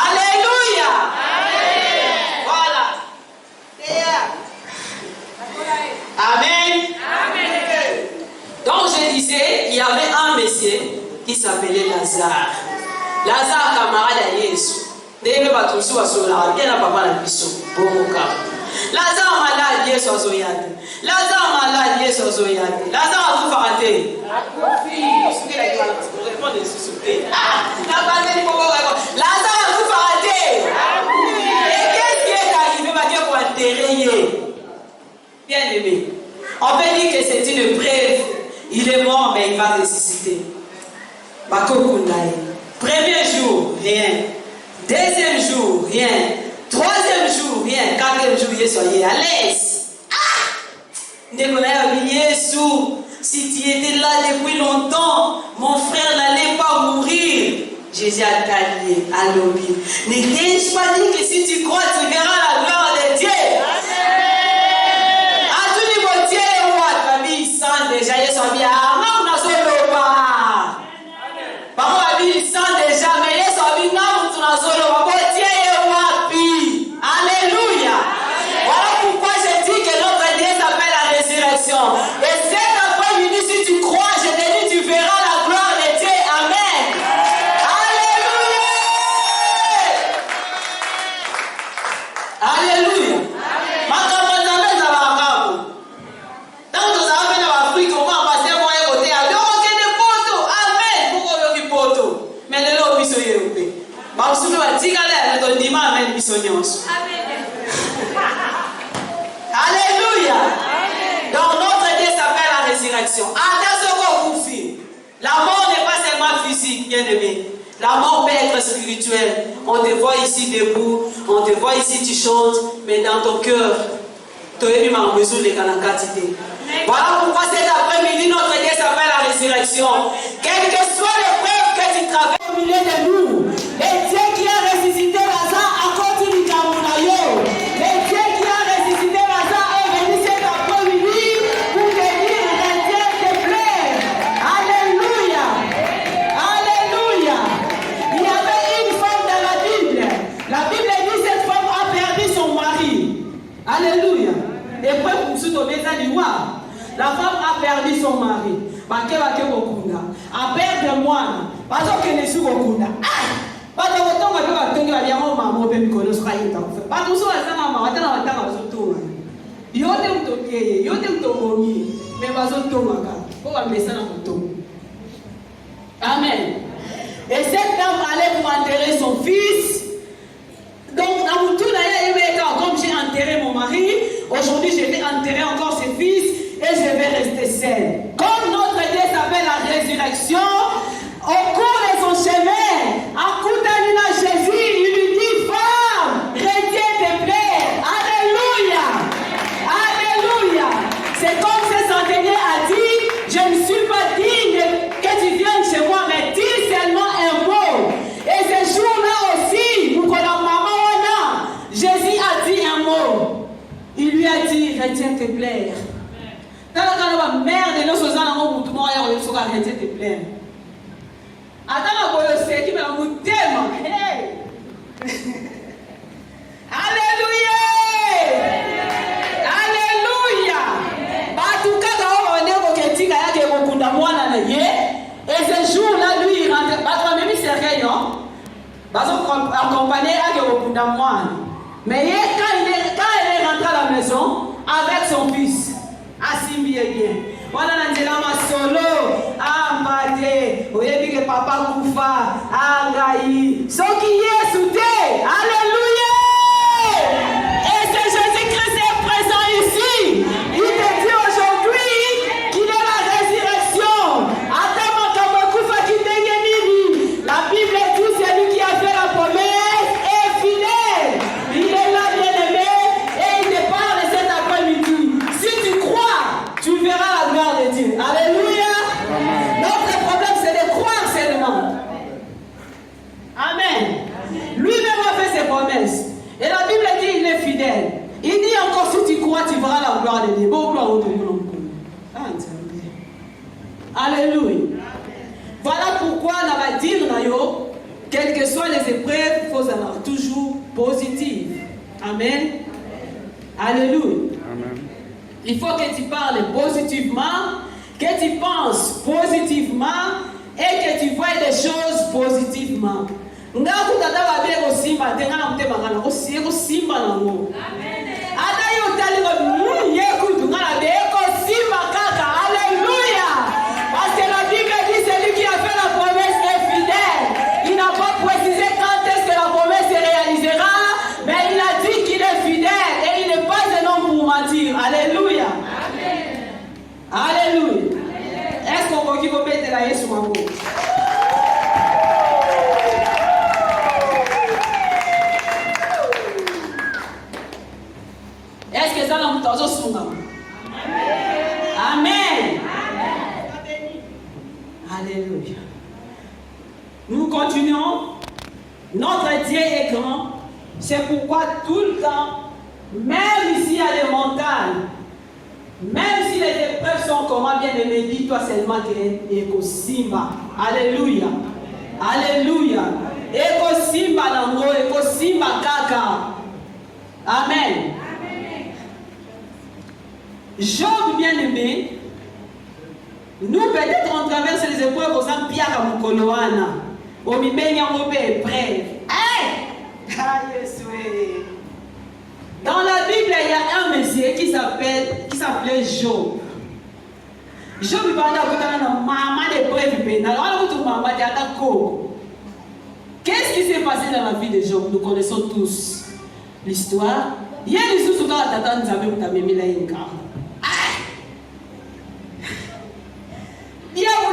B: alléluia. Voilà. Amen. Donc je disais, il y avait un monsieur qui s'appelait Lazare. Lazare, camarade à Jésus. Dès va tout sur la bien à papa la biso. Lazare malade, Jésus a zoyade. Lazare malade, Jésus a zoyade. Lazare a tout raté. Lazare a tout raté. Et qu'est-ce qui est arrivé pour enterrer? Bien aimé. On peut dire que c'est une preuve. Il est mort, mais il va ressusciter. Premier jour, rien. Deuxième jour, rien. Troisième jour, rien. Quatrième jour, il soyez à l'aise. Si tu étais là depuis longtemps, mon frère n'allait pas mourir. Jésus a taillé à l'objet. Ne t'ai-je pas dit que si tu crois, tu verras la gloire de Dieu? À tout niveau, Dieu est roi. Ta vie sent déjà, il est bien. Non, on a solo pas. Par contre, la vie sent déjà, mais il est bien. Non, on a solo pas. Dieu est roi. Botikale, ton dimanche, amen, bisognos. Alléluia. Donc notre Dieu s'appelle la résurrection. La mort n'est pas seulement physique, bien aimé. La mort peut être spirituelle. On te voit ici debout, on te voit ici tu chantes, mais dans ton cœur, tu es en mesure de canacatiter. Voilà pourquoi cet après-midi, notre Dieu s'appelle la résurrection. Quelle que soit l'épreuve que tu traverses au milieu de nous, le Dieu qui a ressuscité Lazare à côté du Cameroun, le Dieu qui a ressuscité Lazare est venu cet après-midi pour te dire retiens tes plaies. Alléluia. Alléluia. Il y avait une femme dans la Bible. La Bible dit cette femme a perdu son mari. Alléluia. Et puis pour se tomber ça du roi. La femme a perdu son mari. A perdre moi. Parce que ne suis pas parce que autant que tu as bien maman peut me connaître pas y temps. Parce que ça ça maman attends attends surtout. Yo te toquer, yo te tomomi, mais vas au tomaka. Pour amener ça dans ton. Amen. Et cette dame allait pour enterrer son fils. Donc dans mon tour d'ailleurs, comme j'ai enterré mon mari, aujourd'hui je vais enterrer encore ses fils et je vais rester seule. Comme notre Dieu s'appelle la résurrection, au cours de son chemin, à coup d'anima Jésus, il lui dit, femme, retiens tes plaies. Alléluia. Alléluia. C'est comme ce centenier a dit, je ne suis pas digne que tu viennes chez moi, mais dis seulement un mot. Et ce jour-là aussi, nous connaissons maman, Jésus a dit un mot. Il lui a dit, retiens tes plaies. Quand la mère de nos choses en tout le monde a arrêté de plaire. Attends, c'est qui m'a mon thème. Alléluia. Alléluia. En tout cas, on est au Kétika, il y a beaucoup d'amour. Et ce jour-là, lui, il rentre. Parce que même si c'est rien, parce qu'on accompagné avec beaucoup d'amour. Mais quand il est rentré à la maison avec son fils, Asimbi bien. Voilà Angela Masolo, Ambade, oyebi que papa kufa, Angaï, ce qui est soudé, alléluia. Et c'est Jésus-Christ est présent ici. Il te dit aujourd'hui qu'il est la résurrection. Attends mon kufa qui t'est. La Bible dit c'est lui qui a fait la promesse est fidèle. Il est là bien aimé et il te parle cet après-midi. Si tu crois, tu verras la gloire de Dieu. Alléluia. Amen. Notre problème, c'est de croire seulement. Amen. Lui-même a fait ses promesses. Et la Bible dit il est fidèle. Il dit encore si tu crois, tu verras la gloire de Dieu. Bon, gloire au Dieu. Alléluia. Voilà pourquoi on va dire, quelles que soient les épreuves, il faut avoir toujours positive. Amen. Alléluia. Amen. Il faut que tu parles positivement, que tu penses positivement et que tu vois des choses positivement. Amen. Alléluia. Parce que la Bible dit celui qui a fait la promesse est fidèle. Il n'a pas précisé quand est-ce que la promesse se réalisera, mais il a dit qu'il est fidèle et il n'est pas un homme pour mentir. Alléluia. Alléluia. Est-ce qu'on peut mettre la Yesu Mambo? Est-ce que ça n'a pas de sous? Amen. Alléluia. Nous continuons. Notre Dieu est grand. C'est pourquoi tout le temps, même ici à les montagnes, même si les épreuves sont comment bien aimé, dis-toi seulement que Eko Simba. Alléluia. Alléluia. Eko Simba Nango, Eko Simba Kaka. Amen. Job bien aimé, nous peut-être on traverse les épreuves au sein Pierre à Mukoloana. Au Mimenya Mobe est prêt. Dans la Bible, il y a un monsieur qui s'appelait Job. Job il va dire que maman des preuves pénales. Alors on trouve maman de Akako. Qu'est-ce qui s'est passé dans la vie de Job? Nous connaissons tous l'histoire. Il y a des choses quand Tata nous avait mis là une carte. Il y a pour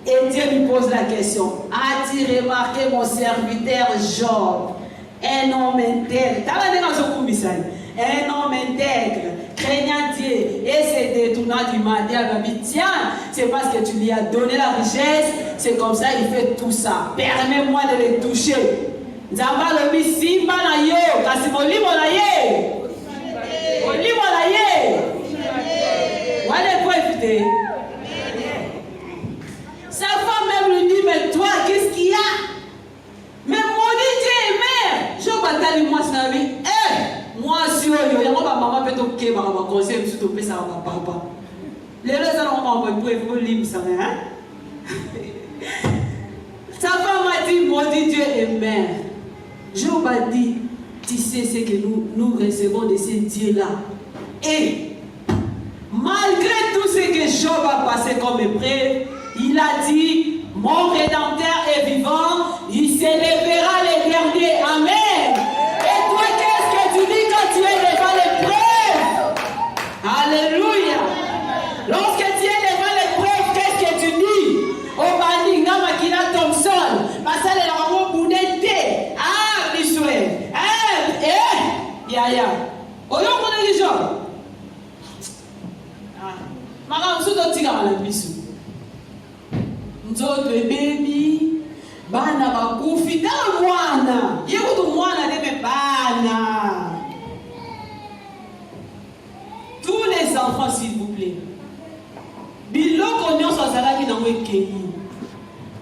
B: et Dieu lui pose la question. As-tu remarqué mon serviteur Job? Un homme intègre. Un homme intègre, craignant Dieu et se détournant du mal. Tiens, c'est parce que tu lui as donné la richesse, c'est comme ça il fait tout ça. Permets-moi de le toucher. Nzamba lobi simba na yo, kasi molimo na ye. Molimo na ye. Wale pour éviter. Sa femme même lui dit, mais toi, qu'est-ce qu'il y a? Mais maudit Dieu est mère. Je bataille moi ça vie. Moi si yo ya ba maman peut toquer ba ba conseil sur to pesa ba papa. Les raisons on va pour lim ça hein. Sa femme a dit, maudit Dieu est mère. Job a dit, tu sais ce que nous recevons de ces dieux-là. Et malgré tout ce que Job a passé comme épreuve, il a dit, mon Rédempteur est vivant, il s'élèvera les derniers. Amen. Et toi, qu'est-ce que tu dis quand tu es devant l'épreuve? Alléluia. Lorsque tu es devant l'épreuve, qu'est-ce que tu dis? Oh, Bani, Namakina Thompson, Passale la Boudete, ah, Bisoué, Yaya. Oh, yon connaît les gens. Maman, sous ton tigre à la bisou. Nzoto baby, bana bakufi, dans mwana. Yéko to mwana deme bana. Tous les enfants, s'il vous plaît. Biloko nyon sozala ki dans le pays.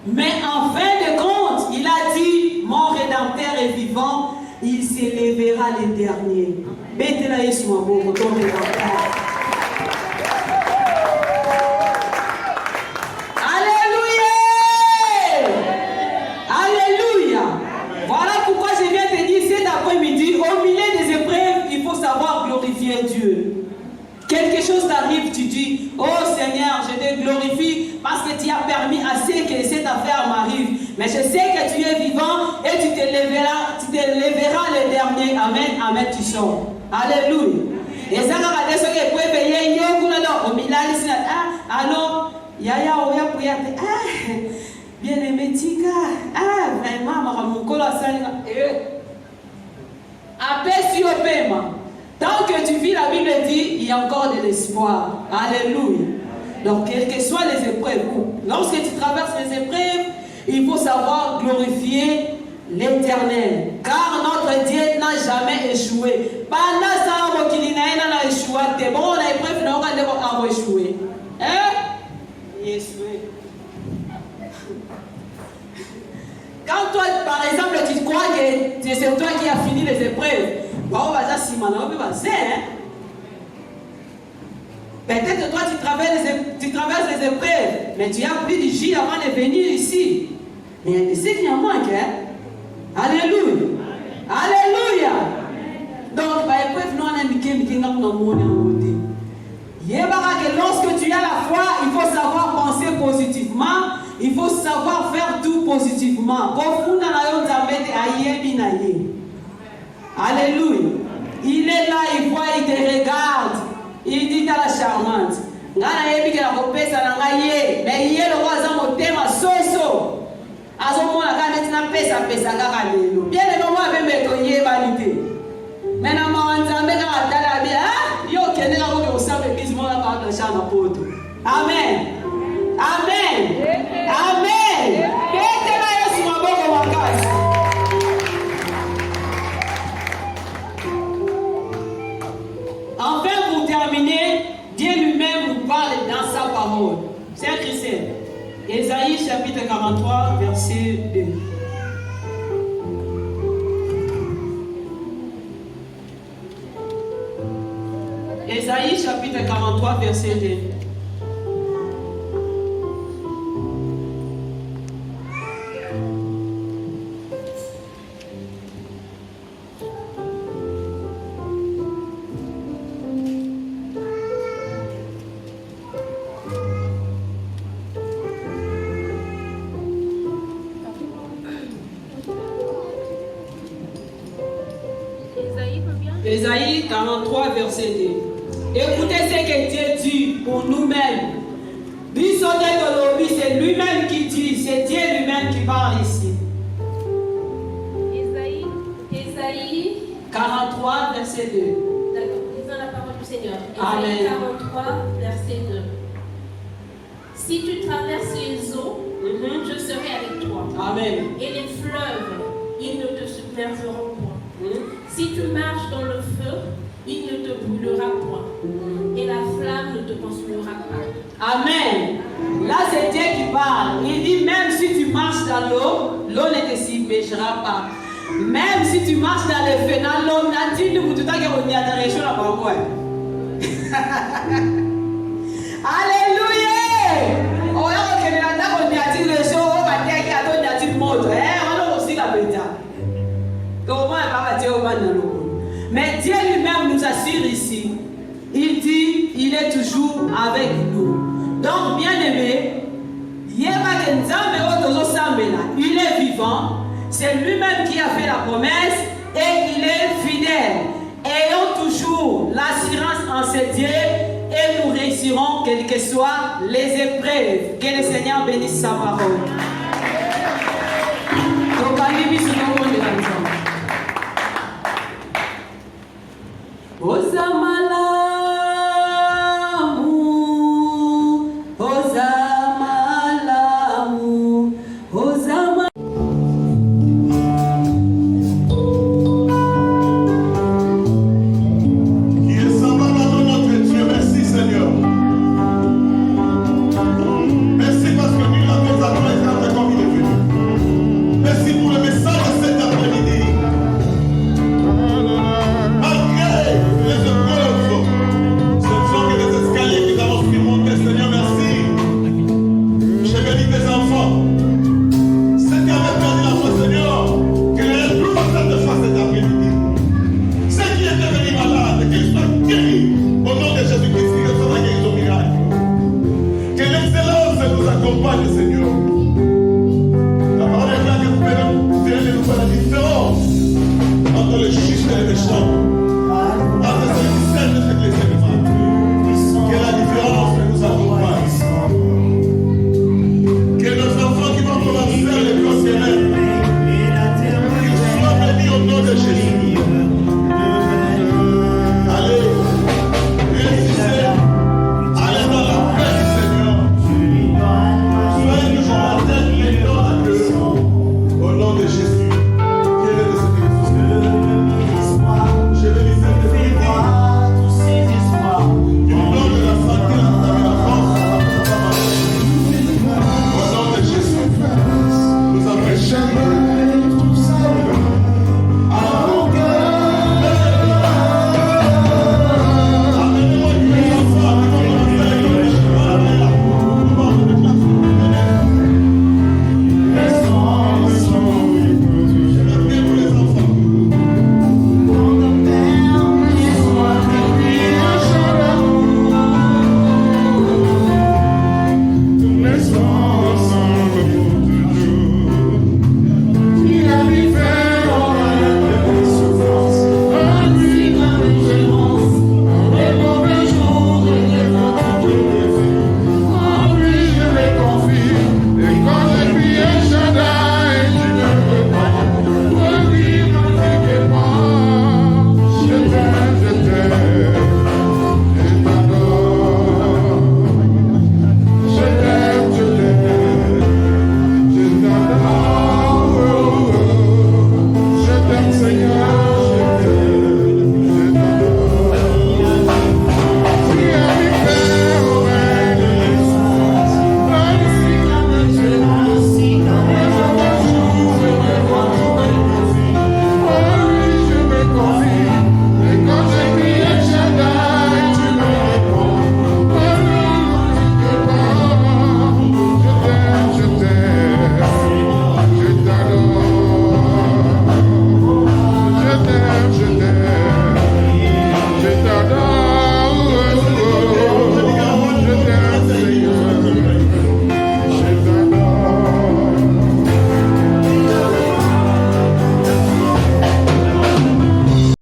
B: Mais en fin de compte, il a dit, mon Rédempteur est vivant, il s'élèvera les derniers. Betela Yesu maboko, ton Rédempteur. Alléluia! Alléluia! Voilà pourquoi je viens te dire cet après-midi, au milieu des épreuves, il faut savoir glorifier Dieu. Quelque chose t'arrive, tu dis, oh Seigneur, je te glorifie parce que tu as permis à ce que cette affaire m'arrive. Mais je sais que tu es vivant et tu te lèveras le dernier. Amen, amen, tu sors. Alléluia. Et ça, quand on dit que vous payez, au milal, alors, yaya, oya, pouya, bien aimé, tika, vraiment, mon col à ça, appelle sur le paiement. Tant que tu vis, la Bible dit, il y a encore de l'espoir. Alléluia. Donc, quelles que soient les épreuves, lorsque tu traverses les épreuves, il faut savoir glorifier l'Éternel. Car notre Dieu n'a jamais échoué. Pendant ça, on a échoué. C'est bon, on a épreuve, on a échoué. Hein? Échoué. Quand toi, par exemple, tu crois que c'est toi qui as fini les épreuves, peut-être que toi tu traverses les épreuves, mais tu as pris du jus avant de venir ici. Mais il y a des signes qui en manquent. Alléluia. Alléluia. Donc, lorsque tu as la foi, il faut savoir penser positivement. Il faut savoir faire tout positivement. Alléluia. Il est là, il voit, il te regarde. Il dit à la charmante. Mais il est le roi Zamotema Soso. Azomona kana pesa bien le moment avec mes vanité. Maintenant Nzambe ka tala bien yo kende ka ko sabe bizmo la ka ta shana poto. Amen. Amen. Amen. Kete na Yesu maboko makasi. Enfin, pour terminer, Dieu lui-même nous parle dans sa parole. C'est un chrétien. Ésaïe chapitre 43, verset 2. Ésaïe chapitre 43, verset 2. Ésaïe 43, verset 2. Écoutez ce que Dieu dit pour nous-mêmes. C'est lui-même qui dit, c'est Dieu lui-même qui parle ici.
D: Ésaïe
B: 43, verset 2.
D: D'accord, lisons la parole du Seigneur.
B: Amen.
D: Ésaïe 43, verset 2. Si tu traverses les eaux, je serai avec toi.
B: Amen.
D: Et les fleuves, ils ne te submergeront point. Si tu marches dans le feu, il ne te brûlera point. Et la flamme ne te consumera pas.
B: Amen. Là, c'est Dieu qui parle. Il dit, même si tu marches dans l'eau, l'eau ne te submergera pas. Même si tu marches dans le feu, dans l'eau, Alléluia. Mais Dieu lui-même nous assure ici. Il dit, il est toujours avec nous. Donc, bien aimé, il est vivant. C'est lui-même qui a fait la promesse et il est fidèle. Ayons toujours l'assurance en ce Dieu et nous réussirons quelles que soient les épreuves. Que le Seigneur bénisse sa parole.